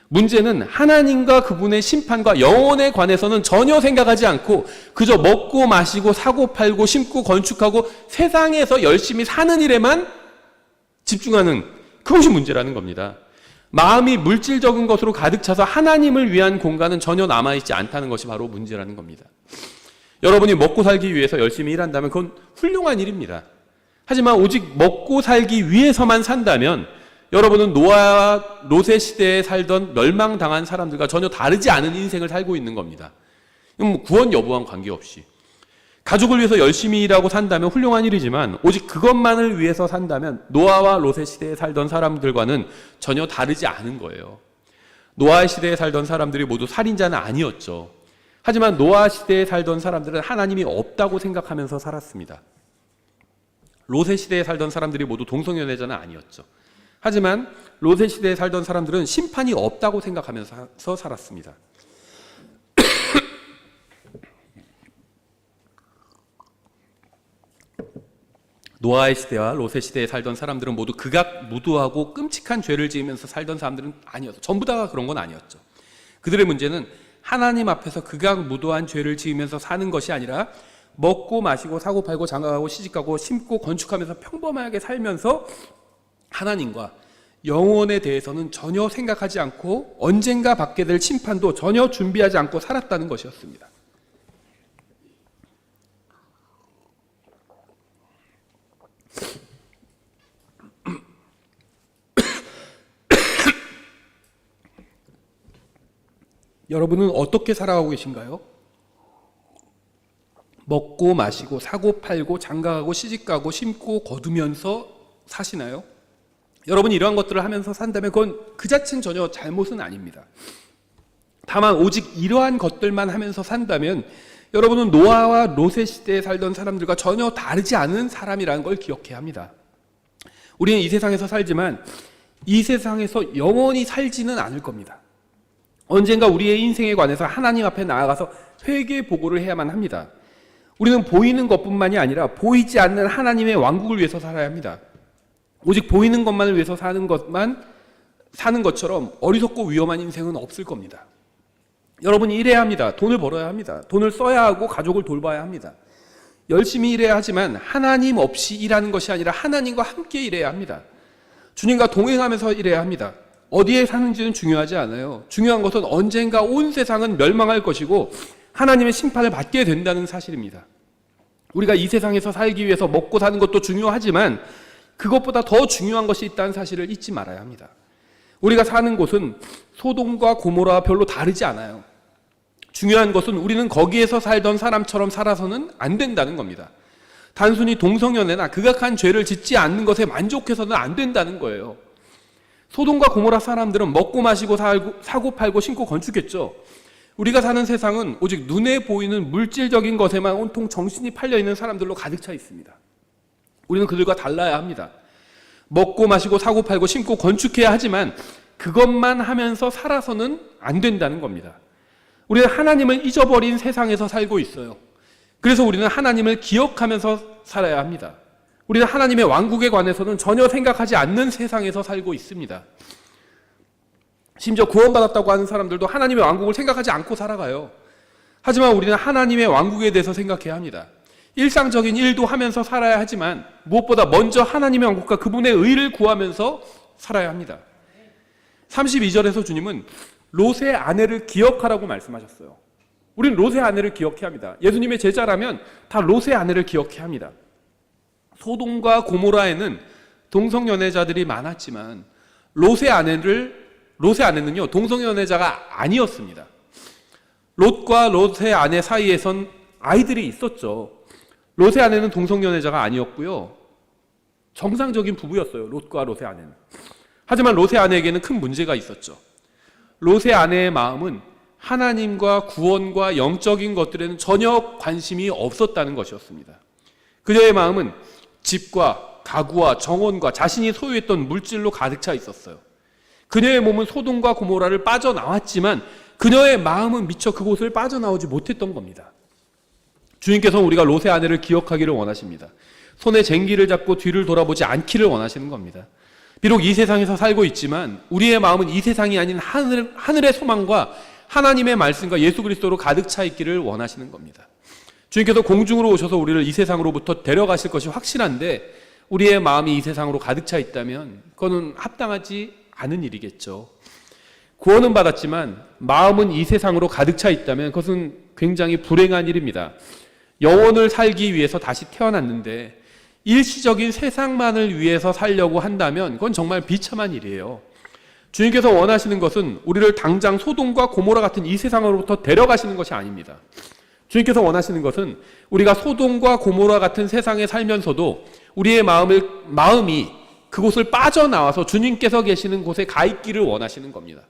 Speaker 1: 문제는 하나님과 그분의 심판과 영혼에 관해서는 전혀 생각하지 않고 그저 먹고 마시고 사고 팔고 심고 건축하고 세상에서 열심히 사는 일에만 집중하는 그것이 문제라는 겁니다. 마음이 물질적인 것으로 가득 차서 하나님을 위한 공간은 전혀 남아있지 않다는 것이 바로 문제라는 겁니다. 여러분이 먹고 살기 위해서 열심히 일한다면 그건 훌륭한 일입니다. 하지만 오직 먹고 살기 위해서만 산다면 여러분은 노아와 롯의 시대에 살던 멸망당한 사람들과 전혀 다르지 않은 인생을 살고 있는 겁니다. 구원 여부와는 관계없이. 가족을 위해서 열심히 일하고 산다면 훌륭한 일이지만 오직 그것만을 위해서 산다면 노아와 롯의 시대에 살던 사람들과는 전혀 다르지 않은 거예요. 노아 시대에 살던 사람들이 모두 살인자는 아니었죠. 하지만 노아 시대에 살던 사람들은 하나님이 없다고 생각하면서 살았습니다. 롯의 시대에 살던 사람들이 모두 동성연애자는 아니었죠. 하지만 롯의 시대에 살던 사람들은 심판이 없다고 생각하면서 살았습니다. 노아의 시대와 롯의 시대에 살던 사람들은 모두 극악무도하고 끔찍한 죄를 지으면서 살던 사람들은 아니었어. 전부 다가 그런 건 아니었죠. 그들의 문제는 하나님 앞에서 극악무도한 죄를 지으면서 사는 것이 아니라 먹고 마시고 사고 팔고 장가가고 시집가고 심고 건축하면서 평범하게 살면서 하나님과 영혼에 대해서는 전혀 생각하지 않고 언젠가 받게 될 심판도 전혀 준비하지 않고 살았다는 것이었습니다. 여러분은 어떻게 살아가고 계신가요? 먹고 마시고 사고 팔고 장가가고 시집가고 심고 거두면서 사시나요? 여러분이 이러한 것들을 하면서 산다면 그건 그 자체는 전혀 잘못은 아닙니다. 다만 오직 이러한 것들만 하면서 산다면 여러분은 노아와 롯의 시대에 살던 사람들과 전혀 다르지 않은 사람이라는 걸 기억해야 합니다. 우리는 이 세상에서 살지만 이 세상에서 영원히 살지는 않을 겁니다. 언젠가 우리의 인생에 관해서 하나님 앞에 나아가서 회개 보고를 해야만 합니다. 우리는 보이는 것뿐만이 아니라 보이지 않는 하나님의 왕국을 위해서 살아야 합니다. 오직 보이는 것만을 위해서 사는 것처럼 어리석고 위험한 인생은 없을 겁니다. 여러분이 일해야 합니다. 돈을 벌어야 합니다. 돈을 써야 하고 가족을 돌봐야 합니다. 열심히 일해야 하지만 하나님 없이 일하는 것이 아니라 하나님과 함께 일해야 합니다. 주님과 동행하면서 일해야 합니다. 어디에 사는지는 중요하지 않아요. 중요한 것은 언젠가 온 세상은 멸망할 것이고 하나님의 심판을 받게 된다는 사실입니다. 우리가 이 세상에서 살기 위해서 먹고 사는 것도 중요하지만 그것보다 더 중요한 것이 있다는 사실을 잊지 말아야 합니다. 우리가 사는 곳은 소돔과 고모라와 별로 다르지 않아요. 중요한 것은 우리는 거기에서 살던 사람처럼 살아서는 안 된다는 겁니다. 단순히 동성연애나 극악한 죄를 짓지 않는 것에 만족해서는 안 된다는 거예요. 소돔과 고모라 사람들은 먹고 마시고 사고 팔고 심고 건축했죠. 우리가 사는 세상은 오직 눈에 보이는 물질적인 것에만 온통 정신이 팔려있는 사람들로 가득 차 있습니다. 우리는 그들과 달라야 합니다. 먹고 마시고 사고 팔고 심고 건축해야 하지만 그것만 하면서 살아서는 안 된다는 겁니다. 우리는 하나님을 잊어버린 세상에서 살고 있어요. 그래서 우리는 하나님을 기억하면서 살아야 합니다. 우리는 하나님의 왕국에 관해서는 전혀 생각하지 않는 세상에서 살고 있습니다. 심지어 구원받았다고 하는 사람들도 하나님의 왕국을 생각하지 않고 살아가요. 하지만 우리는 하나님의 왕국에 대해서 생각해야 합니다. 일상적인 일도 하면서 살아야 하지만 무엇보다 먼저 하나님의 왕국과 그분의 의를 구하면서 살아야 합니다. 32절에서 주님은 롯의 아내를 기억하라고 말씀하셨어요. 우리는 롯의 아내를 기억해야 합니다. 예수님의 제자라면 다 롯의 아내를 기억해야 합니다. 소돔과 고모라에는 동성연애자들이 많았지만 롯의 아내는요 동성연애자가 아니었습니다. 롯과 롯의 아내 사이에선 아이들이 있었죠. 롯의 아내는 동성연애자가 아니었고요. 정상적인 부부였어요. 롯과 롯의 아내는. 하지만 롯의 아내에게는 큰 문제가 있었죠. 롯의 아내의 마음은 하나님과 구원과 영적인 것들에는 전혀 관심이 없었다는 것이었습니다. 그녀의 마음은 집과 가구와 정원과 자신이 소유했던 물질로 가득 차 있었어요. 그녀의 몸은 소돔과 고모라를 빠져나왔지만 그녀의 마음은 미처 그곳을 빠져나오지 못했던 겁니다. 주님께서는 우리가 롯의 아내를 기억하기를 원하십니다. 손에 쟁기를 잡고 뒤를 돌아보지 않기를 원하시는 겁니다. 비록 이 세상에서 살고 있지만 우리의 마음은 이 세상이 아닌 하늘의 소망과 하나님의 말씀과 예수 그리스도로 가득 차 있기를 원하시는 겁니다. 주님께서 공중으로 오셔서 우리를 이 세상으로부터 데려가실 것이 확실한데 우리의 마음이 이 세상으로 가득 차 있다면 그거는 합당하지 않은 일이겠죠. 구원은 받았지만 마음은 이 세상으로 가득 차 있다면 그것은 굉장히 불행한 일입니다. 영혼을 살기 위해서 다시 태어났는데 일시적인 세상만을 위해서 살려고 한다면 그건 정말 비참한 일이에요. 주님께서 원하시는 것은 우리를 당장 소돔과 고모라 같은 이 세상으로부터 데려가시는 것이 아닙니다. 주님께서 원하시는 것은 우리가 소돔과 고모라 같은 세상에 살면서도 우리의 마음이 그곳을 빠져나와서 주님께서 계시는 곳에 가 있기를 원하시는 겁니다.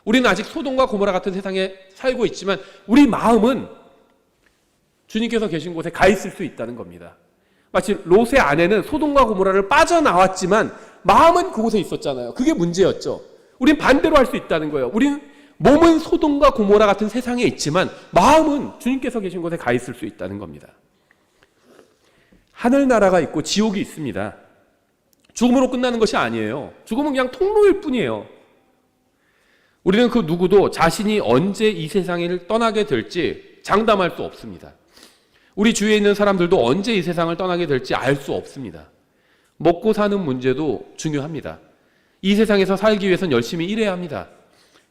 Speaker 1: 우리는 아직 소돔과 고모라 같은 세상에 살고 있지만 우리 마음은 주님께서 계신 곳에 가 있을 수 있다는 겁니다.
Speaker 2: 마치 롯의 아내는 소돔과 고모라를 빠져나왔지만 마음은 그곳에 있었잖아요. 그게 문제였죠. 우린 반대로 할 수 있다는 거예요. 우린 몸은 소돔과 고모라 같은 세상에 있지만 마음은 주님께서 계신 곳에 가 있을 수 있다는 겁니다. 하늘나라가 있고 지옥이 있습니다. 죽음으로 끝나는 것이 아니에요. 죽음은 그냥 통로일 뿐이에요. 우리는 그 누구도 자신이 언제 이 세상을 떠나게 될지 장담할 수 없습니다. 우리 주위에 있는 사람들도 언제 이 세상을 떠나게 될지 알 수 없습니다. 먹고 사는 문제도 중요합니다. 이 세상에서 살기 위해서는 열심히 일해야 합니다.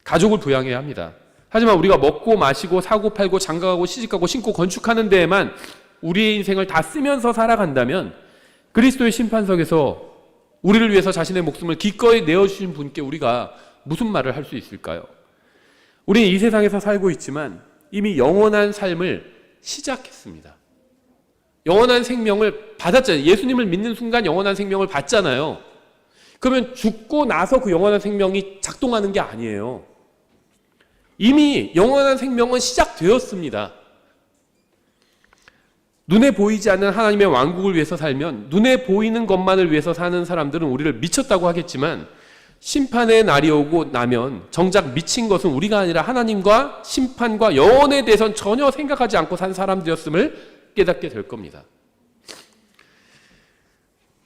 Speaker 2: 가족을 부양해야 합니다. 하지만 우리가 먹고 마시고 사고 팔고 장가가고 시집가고 신고 건축하는 데에만 우리의 인생을 다 쓰면서 살아간다면 그리스도의 심판석에서 우리를 위해서 자신의 목숨을 기꺼이 내어주신 분께 우리가 무슨 말을 할 수 있을까요? 우리는 이 세상에서 살고 있지만 이미 영원한 삶을 시작했습니다. 영원한 생명을 받았잖아요. 예수님을 믿는 순간 영원한 생명을 받잖아요. 그러면 죽고 나서 그 영원한 생명이 작동하는 게 아니에요. 이미 영원한 생명은 시작되었습니다. 눈에 보이지 않는 하나님의 왕국을 위해서 살면 눈에 보이는 것만을 위해서 사는 사람들은 우리를 미쳤다고 하겠지만 심판의 날이 오고 나면 정작 미친 것은 우리가 아니라 하나님과 심판과 영원에 대해서는 전혀 생각하지 않고 산 사람들이었음을 깨닫게 될 겁니다.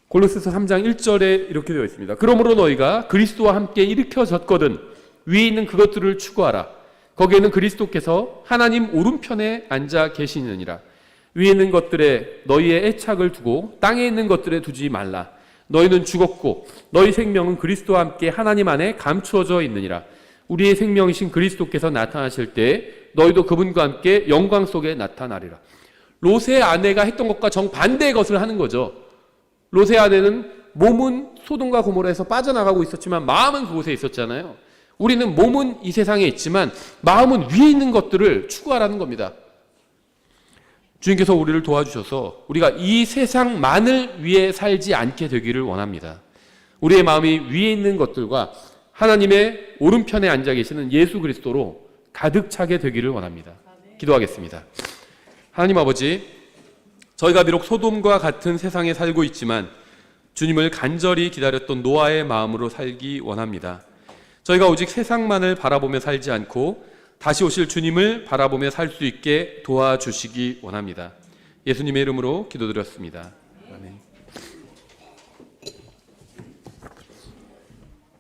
Speaker 2: 골로새서 3장 1절에 이렇게 되어 있습니다. 그러므로 너희가 그리스도와 함께 일으켜졌거든 위에 있는 그것들을 추구하라. 거기에는 그리스도께서 하나님 오른편에 앉아 계시느니라. 위에 있는 것들에 너희의 애착을 두고 땅에 있는 것들에 두지 말라. 너희는 죽었고 너희 생명은 그리스도와 함께 하나님 안에 감추어져 있느니라. 우리의 생명이신 그리스도께서 나타나실 때 너희도 그분과 함께 영광 속에 나타나리라. 롯의 아내가 했던 것과 정반대의 것을 하는 거죠. 롯의 아내는 몸은 소돔과 고모라에서 빠져나가고 있었지만 마음은 그곳에 있었잖아요. 우리는 몸은 이 세상에 있지만 마음은 위에 있는 것들을 추구하라는 겁니다. 주님께서 우리를 도와주셔서 우리가 이 세상만을 위해 살지 않게 되기를 원합니다. 우리의 마음이 위에 있는 것들과 하나님의 오른편에 앉아 계시는 예수 그리스도로 가득 차게 되기를 원합니다. 기도하겠습니다. 하나님 아버지, 저희가 비록 소돔과 같은 세상에 살고 있지만 주님을 간절히 기다렸던 노아의 마음으로 살기 원합니다. 저희가 오직 세상만을 바라보며 살지 않고 다시 오실 주님을 바라보며 살 수 있게 도와주시기 원합니다. 예수님의 이름으로 기도드렸습니다.